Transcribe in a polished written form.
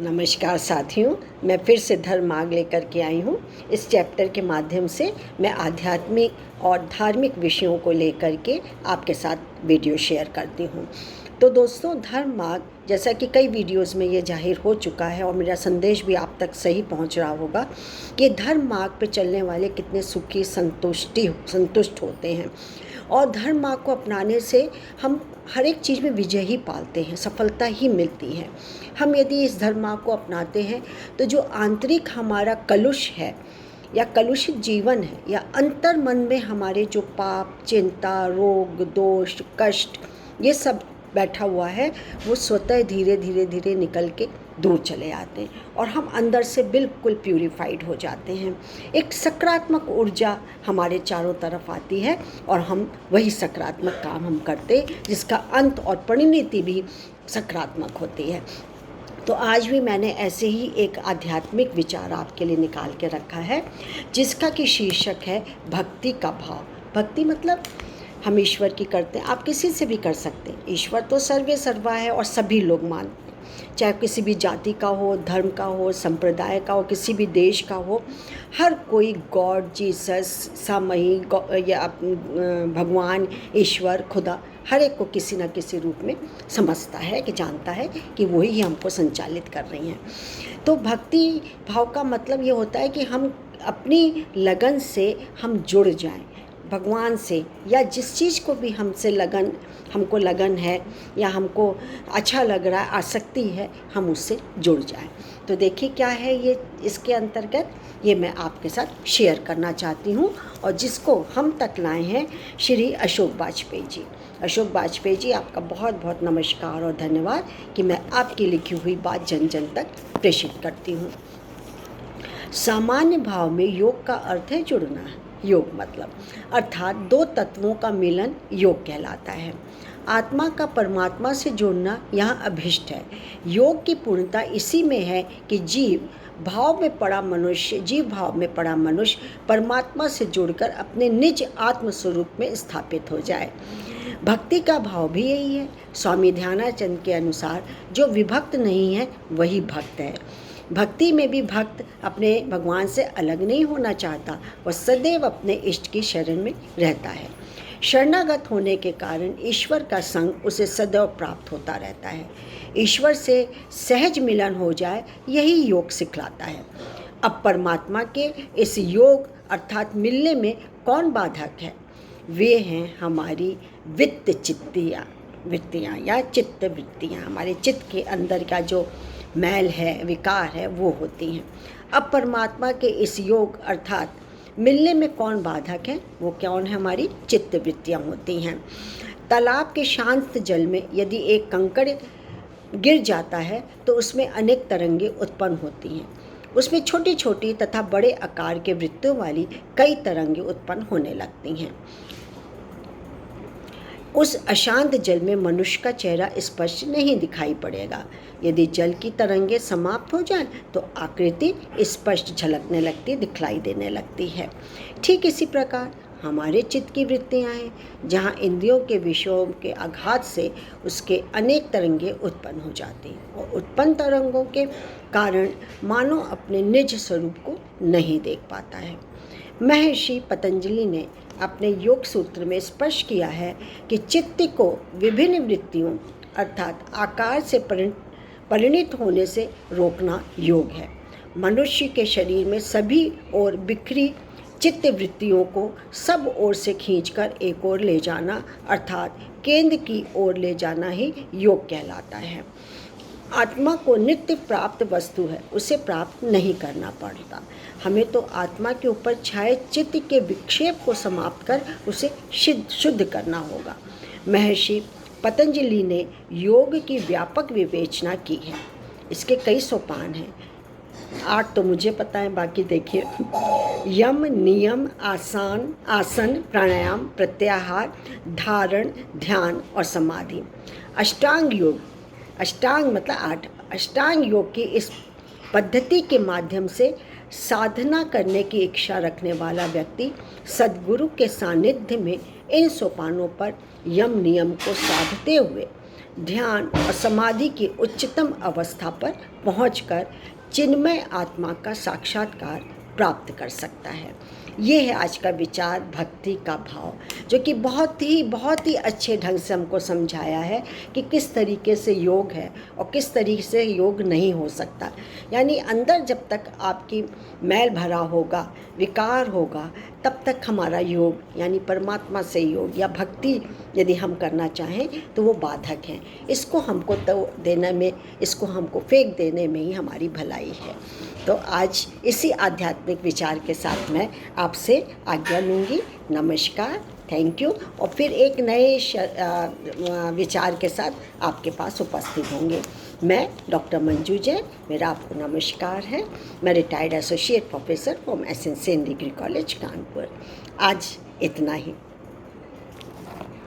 नमस्कार साथियों, मैं फिर से धर्म मार्ग लेकर के आई हूँ। इस चैप्टर के माध्यम से मैं आध्यात्मिक और धार्मिक विषयों को लेकर के आपके साथ वीडियो शेयर करती हूँ। तो दोस्तों, धर्म मार्ग जैसा कि कई वीडियोस में ये जाहिर हो चुका है और मेरा संदेश भी आप तक सही पहुँच रहा होगा कि धर्म मार्ग पे चलने वाले कितने सुखी संतुष्ट होते हैं। और धर्म मार्ग को अपनाने से हम हर एक चीज़ में विजय ही पालते हैं, सफलता ही मिलती है। हम यदि इस धर्म मार्ग को अपनाते हैं तो जो आंतरिक हमारा कलुष है या कलुषित जीवन है या अंतर मन में हमारे जो पाप, चिंता, रोग, दोष, कष्ट ये सब बैठा हुआ है, वो स्वतः धीरे धीरे निकल के दूर चले आते हैं और हम अंदर से बिल्कुल प्यूरिफाइड हो जाते हैं। एक सकारात्मक ऊर्जा हमारे चारों तरफ आती है और हम वही सकारात्मक काम हम करते, जिसका अंत और परिणति भी सकारात्मक होती है। तो आज भी मैंने ऐसे ही एक आध्यात्मिक विचार आपके लिए निकाल के रखा है, जिसका कि शीर्षक है भक्ति का भाव। भक्ति मतलब हम ईश्वर की करते हैं, आप किसी से भी कर सकते हैं। ईश्वर तो सर्वे सर्वा है और सभी लोग मानते हैं, चाहे किसी भी जाति का हो, धर्म का हो, संप्रदाय का हो, किसी भी देश का हो। हर कोई गॉड, जीसस, सामई या भगवान, ईश्वर, खुदा, हर एक को किसी न किसी रूप में समझता है कि जानता है कि वही हमको संचालित कर रही हैं। तो भक्ति भाव का मतलब ये होता है कि हम अपनी लगन से हम जुड़ जाएं भगवान से, या जिस चीज़ को भी हमको लगन है या हमको अच्छा लग रहा है, आसक्ति है, हम उससे जुड़ जाएं। तो देखिए क्या है ये इसके अंतर्गत, ये मैं आपके साथ शेयर करना चाहती हूँ और जिसको हम तक लाए हैं श्री अशोक वाजपेयी जी। अशोक वाजपेयी जी, आपका बहुत बहुत नमस्कार और धन्यवाद कि मैं आपकी लिखी हुई बात जन जन तक प्रेषित करती हूँ। सामान्य भाव में योग का अर्थ है जुड़ना। योग मतलब अर्थात दो तत्वों का मिलन योग कहलाता है। आत्मा का परमात्मा से जुड़ना यहाँ अभिष्ट है। योग की पूर्णता इसी में है कि जीव भाव में पड़ा मनुष्य परमात्मा से जुड़कर अपने निज आत्म स्वरूप में स्थापित हो जाए। भक्ति का भाव भी यही है। स्वामी ध्यानाचंद के अनुसार जो विभक्त नहीं है वही भक्त है। भक्ति में भी भक्त अपने भगवान से अलग नहीं होना चाहता, वह सदैव अपने इष्ट की शरण में रहता है। शरणागत होने के कारण ईश्वर का संग उसे सदैव प्राप्त होता रहता है। ईश्वर से सहज मिलन हो जाए, यही योग सिखलाता है। अब परमात्मा के इस योग अर्थात मिलने में कौन बाधक है? वे हैं हमारी वृत्तियाँ या चित्त वृत्तियाँ। हमारे चित्त के अंदर का जो मैल है, विकार है, वो होती हैं। अब परमात्मा के इस योग अर्थात मिलने में कौन बाधक है? वो कौन है? हमारी चित्त वृत्तियाँ होती हैं। तालाब के शांत जल में यदि एक कंकड़ गिर जाता है तो उसमें अनेक तरंगें उत्पन्न होती हैं। उसमें छोटी छोटी तथा बड़े आकार के वृत्तों वाली कई तरंगें उत्पन्न होने लगती हैं। उस अशांत जल में मनुष्य का चेहरा स्पष्ट नहीं दिखाई पड़ेगा। यदि जल की तरंगें समाप्त हो जाएं तो आकृति स्पष्ट झलकने लगती, दिखलाई देने लगती है। ठीक इसी प्रकार हमारे चित्त की वृत्तियाँ हैं, जहाँ इंद्रियों के विषयों के आघात से उसके अनेक तरंगें उत्पन्न हो जाती हैं और उत्पन्न तरंगों के कारण मानव अपने निज स्वरूप को नहीं देख पाता है। महर्षि पतंजलि ने अपने योग सूत्र में स्पष्ट किया है कि चित्त को विभिन्न वृत्तियों अर्थात आकार से परिणित होने से रोकना योग है। मनुष्य के शरीर में सभी ओर बिखरी चित्त वृत्तियों को सब ओर से खींचकर एक ओर ले जाना अर्थात केंद्र की ओर ले जाना ही योग कहलाता है। आत्मा को नित्य प्राप्त वस्तु है, उसे प्राप्त नहीं करना पड़ता। हमें तो आत्मा के ऊपर छाए चित्त के विक्षेप को समाप्त कर उसे शुद्ध करना होगा। महर्षि पतंजलि ने योग की व्यापक विवेचना की है। इसके कई सोपान हैं। 8 तो मुझे पता है, बाकी देखिए। यम, नियम, आसन, प्राणायाम, प्रत्याहार, धारण, ध्यान और समाधि। अष्टांग मतलब 8। अष्टांग योग की इस पद्धति के माध्यम से साधना करने की इच्छा रखने वाला व्यक्ति सद्गुरु के सानिध्य में इन सोपानों पर यम नियम को साधते हुए ध्यान और समाधि की उच्चतम अवस्था पर पहुंचकर चिन्मय आत्मा का साक्षात्कार प्राप्त कर सकता है। ये है आज का विचार भक्ति का भाव, जो कि बहुत ही अच्छे ढंग से हमको समझाया है कि किस तरीके से योग है और किस तरीके से योग नहीं हो सकता। यानी अंदर जब तक आपकी मैल भरा होगा, विकार होगा, तब तक हमारा योग यानी परमात्मा से योग या भक्ति यदि हम करना चाहें तो वो बाधक हैं। इसको हमको तो देने में, इसको हमको फेंक देने में ही हमारी भलाई है। तो आज इसी आध्यात्मिक विचार के साथ मैं आपसे आज्ञा लूँगी। नमस्कार, थैंक यू। और फिर एक नए विचार के साथ आपके पास उपस्थित होंगे। मैं डॉक्टर मंजू जैन, मेरा आपको नमस्कार है। मैं retired associate professor from SN Sen degree college Kanpur. आज इतना ही।